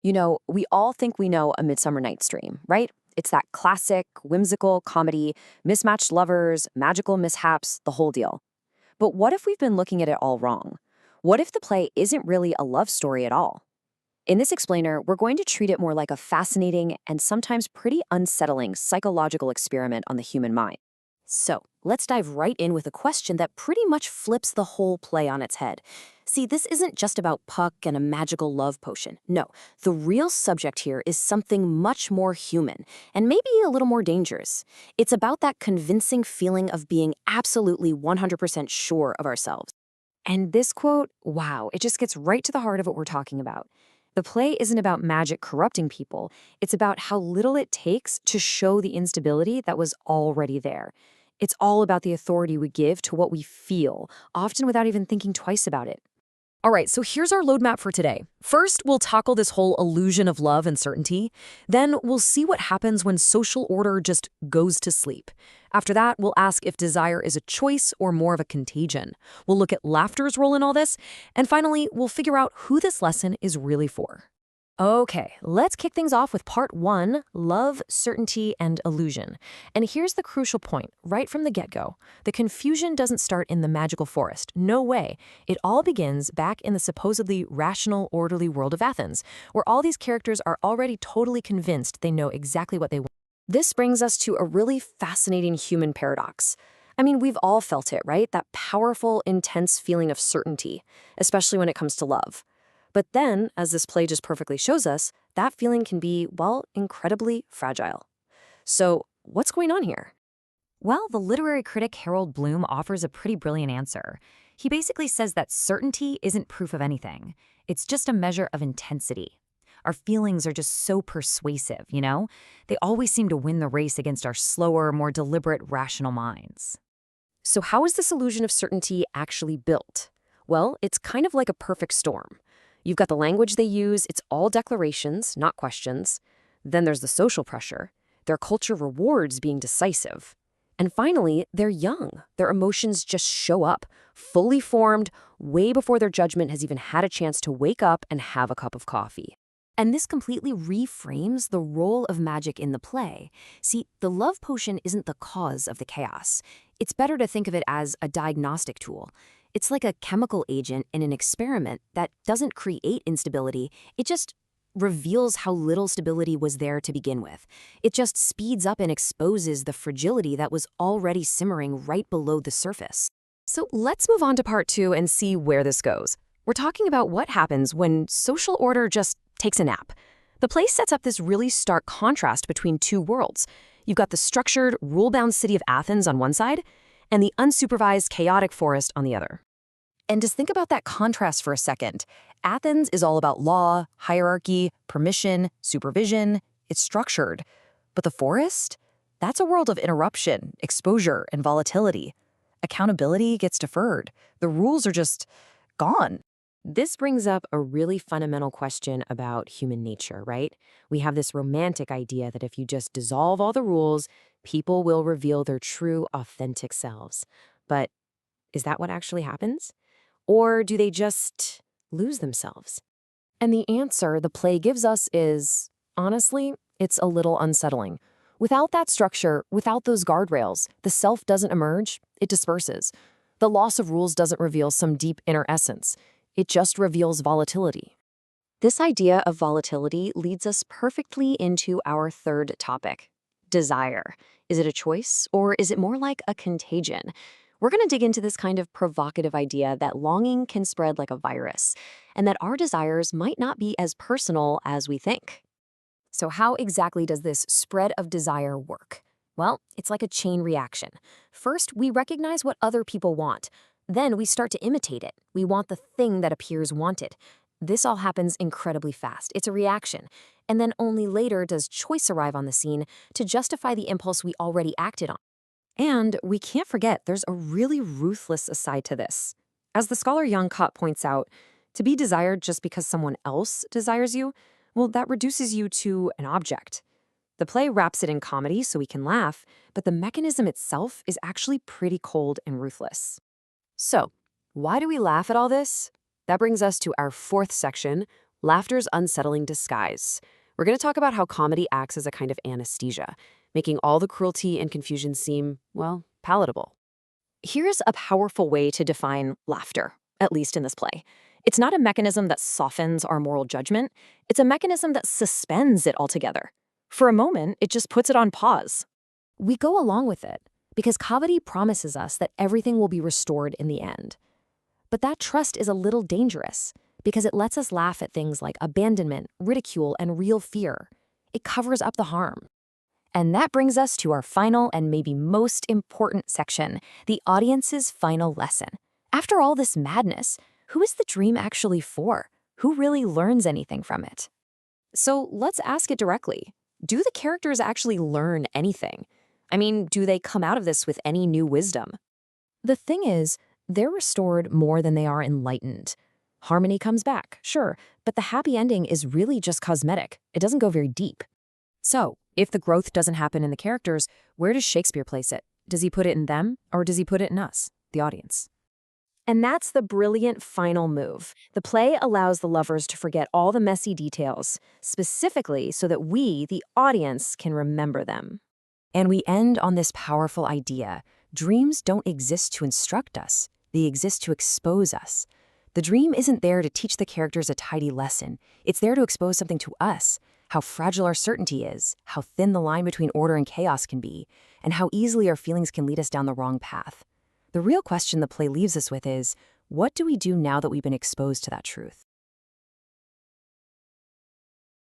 We all think we know A Midsummer Night's Dream, right? It's that classic, whimsical comedy, mismatched lovers, magical mishaps, the whole deal. But what if we've been looking at it all wrong? What if the play isn't really a love story at all? In this explainer, we're going to treat it more like a fascinating and sometimes pretty unsettling psychological experiment on the human mind. So, let's dive right in with a question that pretty much flips the whole play on its head. See, this isn't just about Puck and a magical love potion. No, the real subject here is something much more human and maybe a little more dangerous. It's about that convincing feeling of being absolutely 100% sure of ourselves. And this quote, wow, it just gets right to the heart of what we're talking about. The play isn't about magic corrupting people. It's about how little it takes to show the instability that was already there. It's all about the authority we give to what we feel, often without even thinking twice about it. All right, so here's our roadmap for today. First, we'll tackle this whole illusion of love and certainty. Then we'll see what happens when social order just goes to sleep. After that, we'll ask if desire is a choice or more of a contagion. We'll look at laughter's role in all this. And finally, we'll figure out who this lesson is really for. Okay, let's kick things off with part one, love, certainty, and illusion. And here's the crucial point, right from the get-go. The confusion doesn't start in the magical forest. No way. It all begins back in the supposedly rational, orderly world of Athens, where all these characters are already totally convinced they know exactly what they want. This brings us to a really fascinating human paradox. I mean, we've all felt it, right? That powerful, intense feeling of certainty, especially when it comes to love. But then, as this play just perfectly shows us, that feeling can be, well, incredibly fragile. So, what's going on here? Well, the literary critic Harold Bloom offers a pretty brilliant answer. He basically says that certainty isn't proof of anything. It's just a measure of intensity. Our feelings are just so persuasive, you know? They always seem to win the race against our slower, more deliberate, rational minds. So, how is this illusion of certainty actually built? Well, it's kind of like a perfect storm. You've got the language they use, it's all declarations, not questions. Then there's the social pressure. Their culture rewards being decisive. And finally, they're young. Their emotions just show up, fully formed, way before their judgment has even had a chance to wake up and have a cup of coffee. And this completely reframes the role of magic in the play. See, the love potion isn't the cause of the chaos. It's better to think of it as a diagnostic tool. It's like a chemical agent in an experiment that doesn't create instability, it just reveals how little stability was there to begin with. It just speeds up and exposes the fragility that was already simmering right below the surface. So let's move on to part two and see where this goes. We're talking about what happens when social order just takes a nap. The play sets up this really stark contrast between two worlds. You've got the structured, rule-bound city of Athens on one side, and the unsupervised, chaotic forest on the other. And just think about that contrast for a second. Athens is all about law, hierarchy, permission, supervision. It's structured. But the forest? That's a world of interruption, exposure, and volatility. Accountability gets deferred. The rules are just gone. This brings up a really fundamental question about human nature, right? We have this romantic idea that if you just dissolve all the rules, people will reveal their true, authentic selves. But is that what actually happens? Or do they just lose themselves? And the answer the play gives us is, honestly, it's a little unsettling. Without that structure, without those guardrails, the self doesn't emerge, it disperses. The loss of rules doesn't reveal some deep inner essence. It just reveals volatility. This idea of volatility leads us perfectly into our third topic, desire. Is it a choice, or is it more like a contagion? We're going to dig into this kind of provocative idea that longing can spread like a virus, and that our desires might not be as personal as we think. So how exactly does this spread of desire work? Well, it's like a chain reaction. First, we recognize what other people want. Then we start to imitate it. We want the thing that appears wanted. This all happens incredibly fast. It's a reaction. And then only later does choice arrive on the scene to justify the impulse we already acted on. And we can't forget there's a really ruthless aside to this. As the scholar Young Cott points out, to be desired just because someone else desires you, well, that reduces you to an object. The play wraps it in comedy so we can laugh, but the mechanism itself is actually pretty cold and ruthless. So, why do we laugh at all this? That brings us to our fourth section, Laughter's unsettling disguise. We're going to talk about how comedy acts as a kind of anesthesia, making all the cruelty and confusion seem, well, palatable. Here's a powerful way to define laughter, at least in this play. It's not a mechanism that softens our moral judgment. It's a mechanism that suspends it altogether. For a moment, it just puts it on pause. We go along with it because comedy promises us that everything will be restored in the end. But that trust is a little dangerous because it lets us laugh at things like abandonment, ridicule, and real fear. It covers up the harm. And that brings us to our final and maybe most important section, the audience's final lesson. After all this madness, who is the dream actually for? Who really learns anything from it? So let's ask it directly. Do the characters actually learn anything? I mean, do they come out of this with any new wisdom? The thing is, they're restored more than they are enlightened. Harmony comes back, sure, but the happy ending is really just cosmetic. It doesn't go very deep. So, if the growth doesn't happen in the characters, where does Shakespeare place it? Does he put it in them, or does he put it in us, the audience? And that's the brilliant final move. The play allows the lovers to forget all the messy details, specifically so that we, the audience, can remember them. And we end on this powerful idea. Dreams don't exist to instruct us. They exist to expose us. The dream isn't there to teach the characters a tidy lesson. It's there to expose something to us, how fragile our certainty is, how thin the line between order and chaos can be, and how easily our feelings can lead us down the wrong path. The real question the play leaves us with is, what do we do now that we've been exposed to that truth?